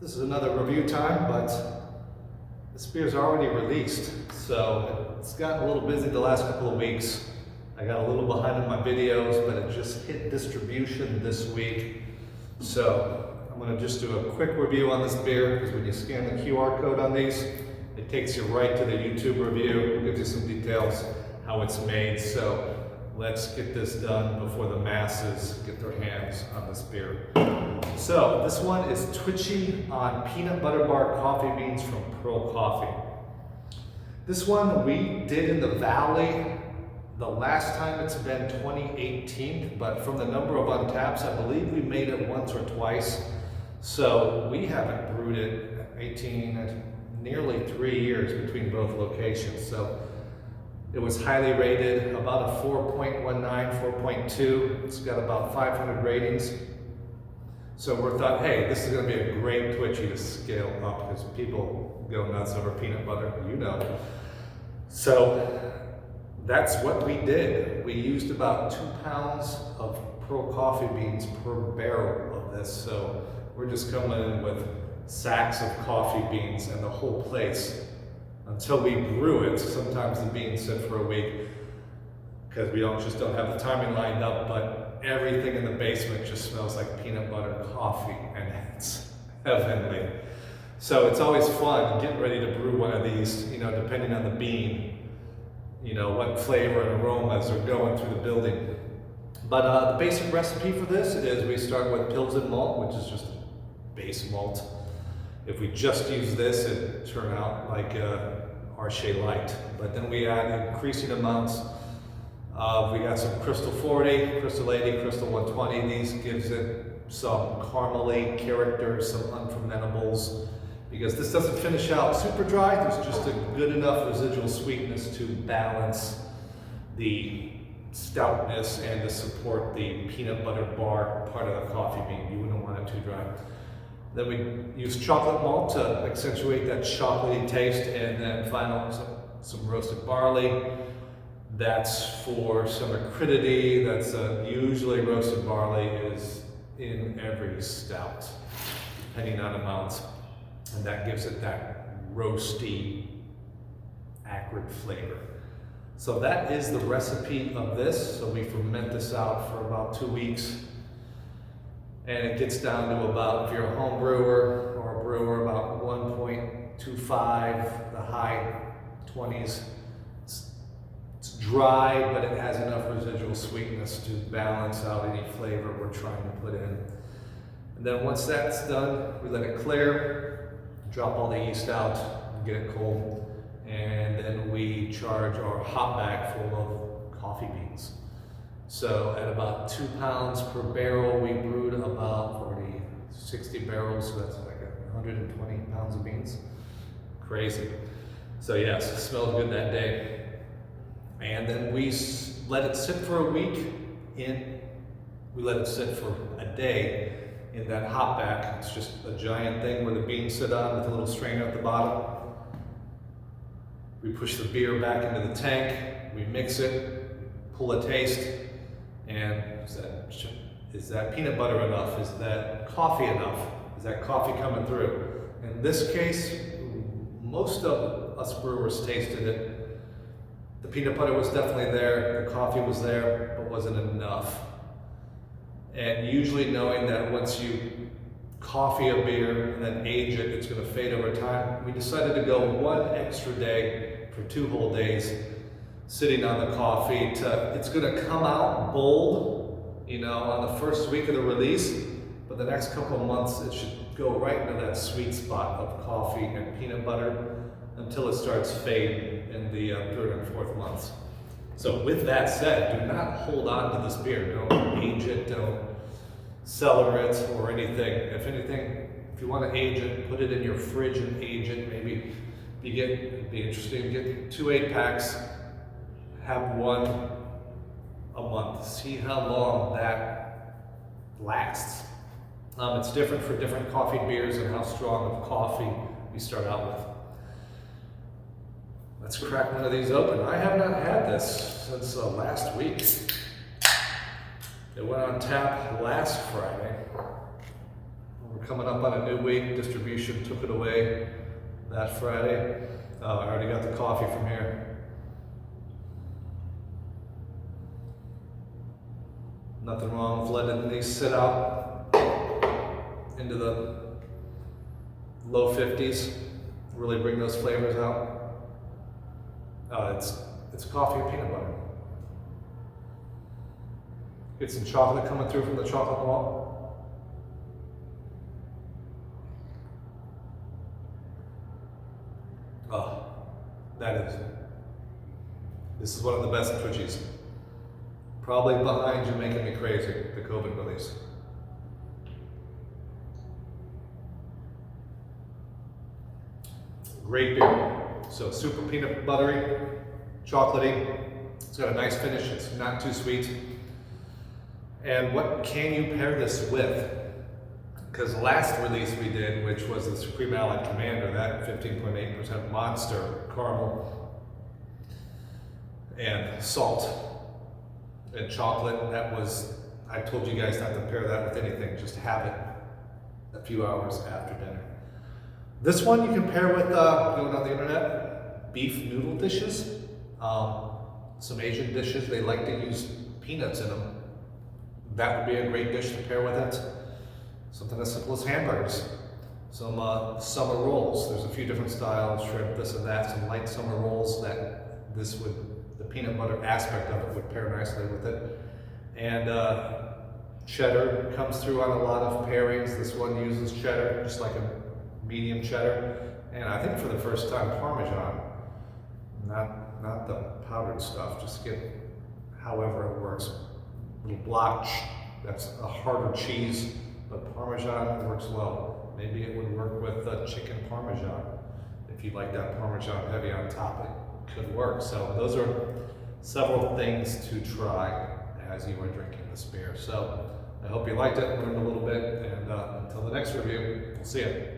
This is another review time, but this beer's already released, so it's gotten a little busy the last couple of weeks. I got a little behind in my videos, but it just hit distribution this week. So I'm gonna just do a quick review on this beer, because when you scan the QR code on these, it takes you right to the YouTube review, gives you some details, how it's made. So let's get this done before the masses get their hands on this beer. So this one is Twitchy on peanut butter bar coffee beans from Pearl Coffee. This one we did in the Valley. The last time it's been 2018, but from the number of untaps, I believe we made it once or twice. So we haven't brewed it nearly 3 years between both locations. So it was highly rated, about a 4.19, 4.2. It's got about 500 ratings. So we thought, hey, this is gonna be a great Twitchy to scale up because people go nuts over peanut butter, you know. So that's what we did. We used about 2 pounds of Pearl coffee beans per barrel of this. So we're just coming in with sacks of coffee beans and the whole place. Until we brew it, sometimes the beans sit for a week because we just don't have the timing lined up, but everything in the basement just smells like peanut butter coffee, and it's heavenly. So it's always fun getting ready to brew one of these, you know, depending on the bean, you know, what flavor and aromas are going through the building. But the basic recipe for this is we start with Pilsen malt, which is just base malt. If we just use this, it'd turn out like R.Shea Light. But then we add increasing amounts. We got some Crystal 40, Crystal 80, Crystal 120. These gives it some caramely character, some unfermentables. Because this doesn't finish out super dry, there's just a good enough residual sweetness to balance the stoutness and to support the peanut butter bar part of the coffee bean. You wouldn't want it too dry. Then we use chocolate malt to accentuate that chocolatey taste, and then final some roasted barley. That's for some acridity. That's usually roasted barley is in every stout, depending on amounts, and that gives it that roasty, acrid flavor. So that is the recipe of this. So we ferment this out for about 2 weeks. And it gets down to about, if you're a home brewer or a brewer, about 1.25, the high 20s. It's dry, but it has enough residual sweetness to balance out any flavor we're trying to put in. And then once that's done, we let it clear, drop all the yeast out, get it cold, and then we charge our hop bag full of coffee beans. So at about 2 pounds per barrel, we brewed about 60 barrels, so that's like 120 pounds of beans. Crazy. So yes, it smelled good that day. And then we let it sit for a week we let it sit for a day in that hop bag. It's just a giant thing where the beans sit on with a little strainer at the bottom. We push the beer back into the tank, we mix it, pull a taste, and is that peanut butter enough? Is that coffee enough? Is that coffee coming through? In this case, most of us brewers tasted it. The peanut butter was definitely there, the coffee was there, but wasn't enough. And usually knowing that once you coffee a beer and then age it, it's gonna fade over time, we decided to go 1 extra day for 2 whole days sitting on the coffee. It's gonna come out bold, you know, on the first week of the release, but the next couple of months it should go right into that sweet spot of coffee and peanut butter until it starts fading in the 3rd and 4th months. So with that said, do not hold on to this beer. Don't age it, don't cellar it or anything. If anything, if you want to age it, put it in your fridge and age it. Maybe it'd be interesting to get 2 8-packs, have one a month. See how long that lasts. It's different for different coffee beers and how strong of coffee we start out with. Let's crack one of these open. I have not had this since last week. It went on tap last Friday. We're coming up on a new week. Distribution took it away that Friday. I already got the coffee from here. Nothing wrong with letting these sit out into the low 50s. Really bring those flavors out. It's coffee and peanut butter. Get some chocolate coming through from the chocolate malt. Oh, this is one of the best Twitchies. Probably behind You Making Me Crazy, the COVID release. Great beer. So super peanut buttery, chocolatey. It's got a nice finish. It's not too sweet. And what can you pair this with? Because the last release we did, which was the Supreme Allied Commander, that 15.8% monster caramel and salt and chocolate, that was, I told you guys not to pair that with anything, just have it a few hours after dinner. This one you can pair with, going on the internet, beef noodle dishes. Some Asian dishes, they like to use peanuts in them. That would be a great dish to pair with it. Something as simple as hamburgers. Some summer rolls. There's a few different styles, shrimp, this and that. Some light summer rolls that the peanut butter aspect of it would pair nicely with it. And cheddar comes through on a lot of pairings. This one uses cheddar, just like a medium cheddar. And I think for the first time, Parmesan. Not the powdered stuff, just get however it works. A little block, that's a harder cheese, but Parmesan works well. Maybe it would work with chicken Parmesan. If you like that Parmesan heavy on top, it could work. So those are several things to try as you are drinking this beer. So I hope you liked it, learned a little bit, and until the next review, we'll see you.